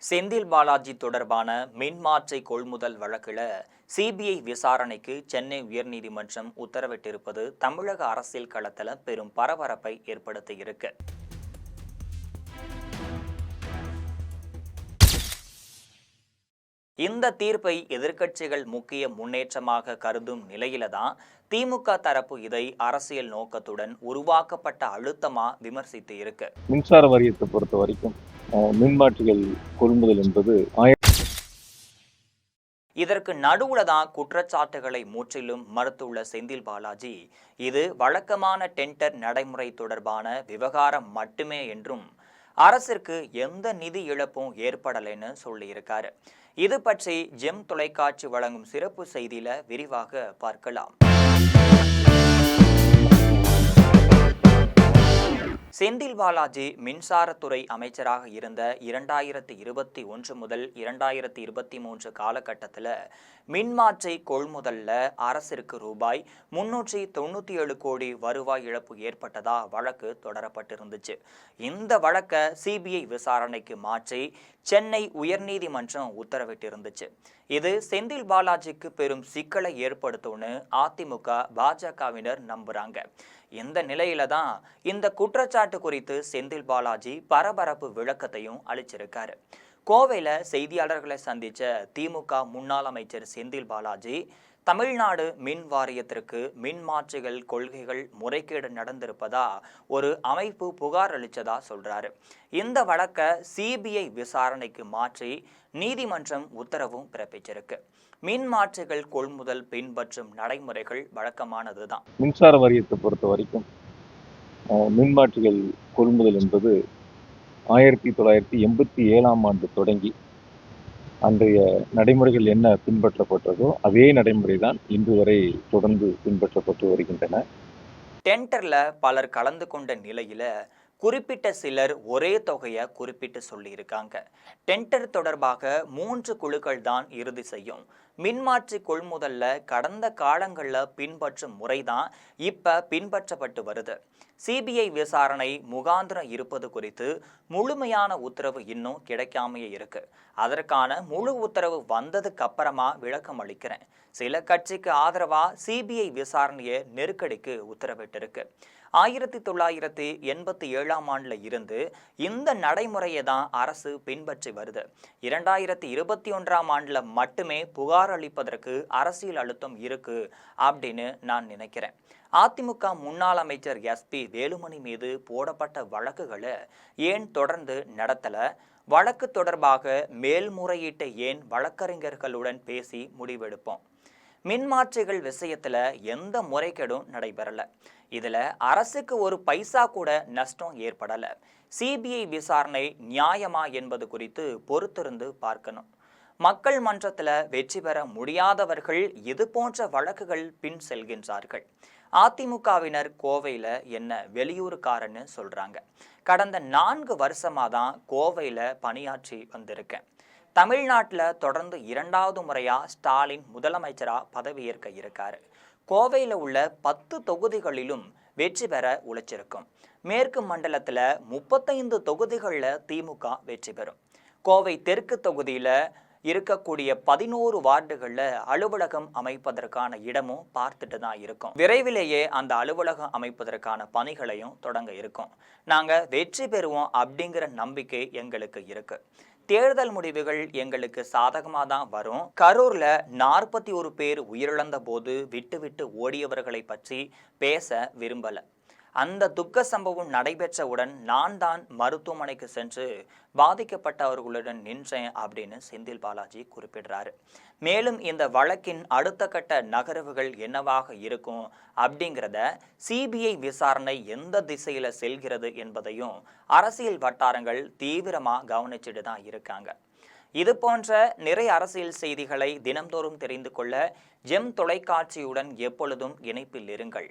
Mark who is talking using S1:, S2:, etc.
S1: செந்தில் பாலாஜி தொடர்பான மின்மாற்றி கொள்முதல் வழக்கில் சிபிஐ விசாரணைக்கு சென்னை உயர்நீதிமன்றம் உத்தரவிட்டிருப்பது தமிழக அரசியல் களத்தில் பெரும் பரபரப்பை ஏற்படுத்தியிருக்கு. இந்த தீர்ப்பை எதிர்க்கட்சிகள் முக்கிய முன்னேற்றமாக கருதும் நிலையில்தான் திமுக தரப்பு இதை அரசியல் நோக்கத்துடன் உருவாக்கப்பட்ட அழுத்தமா விமர்சித்து இருக்கு.
S2: மின்சார வாரியத்தை பொறுத்த வரைக்கும் மின்மாற்றிகள் கொள்முதல் என்பது
S1: இதற்கு நடுவுல தான் குற்றச்சாட்டுகளை முற்றிலும் மறுத்துள்ள செந்தில் பாலாஜி, இது வழக்கமான டெண்டர் நடைமுறை தொடர்பான விவகாரம் மட்டுமே என்றும் அரசிற்கு எந்த நிதி இழப்பும் ஏற்படலைன்னு சொல்லியிருக்காரு. இது பற்றி ஜெம் தொலைக்காட்சி வழங்கும் சிறப்பு செய்தியில விரிவாக பார்க்கலாம். செந்தில் பாலாஜி மின்சாரத்துறை அமைச்சராக இருந்த 2021 முதல் 2023 காலகட்டத்தில் மின்மாற்றி கொள்முதல்ல அரசிற்கு ரூபாய் 397 கோடி வருவாய் இழப்பு ஏற்பட்டதா வழக்கு தொடரப்பட்டிருந்துச்சு. இந்த வழக்கை சிபிஐ விசாரணைக்கு மாற்றி சென்னை உயர்நீதிமன்றம் உத்தரவிட்டிருந்துச்சு. இது செந்தில் பாலாஜிக்கு பெரும் சிக்கலை ஏற்படுத்தும்னு அதிமுக பாஜகவினர் நம்புறாங்க. இந்த நிலையில தான் இந்த குற்றச்சாட்டு குறித்து செந்தில் பாலாஜி பரபரப்பு விளக்கத்தையும் அளிச்சிருக்காரு. கோவையில செய்தியாளர்களை சந்திச்ச திமுக முன்னாள் அமைச்சர் செந்தில் பாலாஜி, தமிழ்நாடு மின் வாரியத்திற்கு மின்மாற்றிகள் கொள்கைகள் முறைகேடு நடந்திருப்பதா ஒரு அமைப்பு புகார் அளிச்சதா சொல்றாரு. இந்த வழக்கை சிபிஐ விசாரணைக்கு மாற்றி நீதிமன்றம் உத்தரவும் பிறப்பிச்சிருக்கு. மின்மாற்றிகள் கொள்முதல் பின்பற்றும் நடைமுறைகள் வழக்கமானதுதான்.
S2: மின்சார வாரியத்தை பொறுத்த வரைக்கும் மின்மாற்றிகள் கொள்முதல் என்பது 1987ஆம் ஆண்டு தொடங்கி அன்றைய நடைமுறைகள் என்ன பின்பற்றப்பட்டதோ அதே நடைமுறை தான் இன்று வரை தொடர்ந்து பின்பற்றப்பட்டு வருகின்றன.
S1: டெண்டர்ல பலர் கலந்து கொண்ட நிலையில குறிப்பிட்ட சிலர் ஒரே தொகையை குறிப்பிட்டு சொல்லியிருக்காங்க. டெண்டர் தொடர்பாக 3 குழுக்கள் தான் இறுதி செய்யும். மின்மாற்றி கொள்முதல்ல கடந்த காலங்களில் பின்பற்றும் முறைதான் இப்ப பின்பற்றப்பட்டு வருது. சிபிஐ விசாரணை முகாந்திரம் இருப்பது குறித்து முழுமையான உத்தரவு இன்னும் கிடைக்காமையே இருக்கு. அதற்கான முழு உத்தரவு வந்ததுக்கு அப்புறமா விளக்கம் அளிக்கிறேன். சில கட்சிக்கு ஆதரவா சிபிஐ விசாரணையை நெருக்கடிக்கு உத்தரவிட்டிருக்கு. 1987ஆம் ஆண்டுல இருந்து இந்த நடைமுறையை தான் அரசு பின்பற்றி வருது. 2021ஆம் ஆண்டுல மட்டுமே புகார் அளிப்பதற்கு அரசியல் அழுத்தம் இருக்கு அப்படின்னு நான் நினைக்கிறேன். அதிமுக முன்னாள் அமைச்சர் எஸ்பி வேலுமணி மீது போடப்பட்ட வழக்குகளை ஏன் தொடர்ந்து நடத்தல? வழக்கு தொடர்பாக மேல்முறையீட்டை ஏன் வழக்கறிஞர்களுடன் பேசி முடிவெடுப்போம்? மின்மாற்றிகள் விஷயத்துல எந்த முறைகேடும் நடைபெறல. இதுல அரசுக்கு ஒரு பைசா கூட நஷ்டம் ஏற்படல. சிபிஐ விசாரணை நியாயமா என்பது குறித்து பொறுத்திருந்து பார்க்கணும். மக்கள் மன்றத்துல வெற்றி பெற முடியாதவர்கள் இது போன்ற வழக்குகள் பின் செல்கின்றார்கள். அதிமுகவினர் கோவையில என்ன வெளியூருக்காரன்னு சொல்றாங்க. கடந்த 4 வருஷமா தான் கோவையில பணியாற்றி வந்திருக்கேன். தமிழ்நாட்டில் தொடர்ந்து 2வது முறையா ஸ்டாலின் முதலமைச்சரா பதவியேற்க இருக்காரு. கோவையில் உள்ள 10 தொகுதிகளிலும் வெற்றி பெற உழைச்சிருக்கும். மேற்கு மண்டலத்தில் 35 தொகுதிகளில் திமுக வெற்றி பெறும். கோவை தெற்கு தொகுதியில் இருக்கக்கூடிய 11 வார்டுகளில் அலுவலகம் அமைப்பதற்கான இடமும் பார்த்துட்டு தான் இருக்கும். விரைவிலேயே அந்த அலுவலகம் அமைப்பதற்கான பணிகளையும் தொடங்க இருக்கும். நாங்கள் வெற்றி பெறுவோம் அப்படிங்கிற நம்பிக்கை எங்களுக்கு இருக்கு. தேர்தல் முடிவுகள் எங்களுக்கு சாதகமாக தான் வரும். கரூர்ல 41 பேர் உயிரிழந்த போது விட்டு ஓடியவர்களை பற்றி பேச விரும்பல. அந்த துக்க சம்பவம் நடைபெற்றவுடன் நான் தான் மருத்துவமனைக்கு சென்று பாதிக்கப்பட்டவர்களுடன் நின்றேன் அப்படின்னு செந்தில் பாலாஜி குறிப்பிடுறாரு. மேலும் இந்த வழக்கின் அடுத்த கட்ட நகர்வுகள் என்னவாக இருக்கும் அப்படிங்கிறத சிபிஐ விசாரணை எந்த திசையில செல்கிறது என்பதையும் அரசியல் வட்டாரங்கள் தீவிரமா கவனிச்சுட்டு தான் இருக்காங்க. இது போன்ற நிறைய அரசியல் செய்திகளை தினம்தோறும் தெரிந்து கொள்ள ஜெம் தொலைக்காட்சியுடன் எப்பொழுதும் இணைப்பில் இருங்கள்.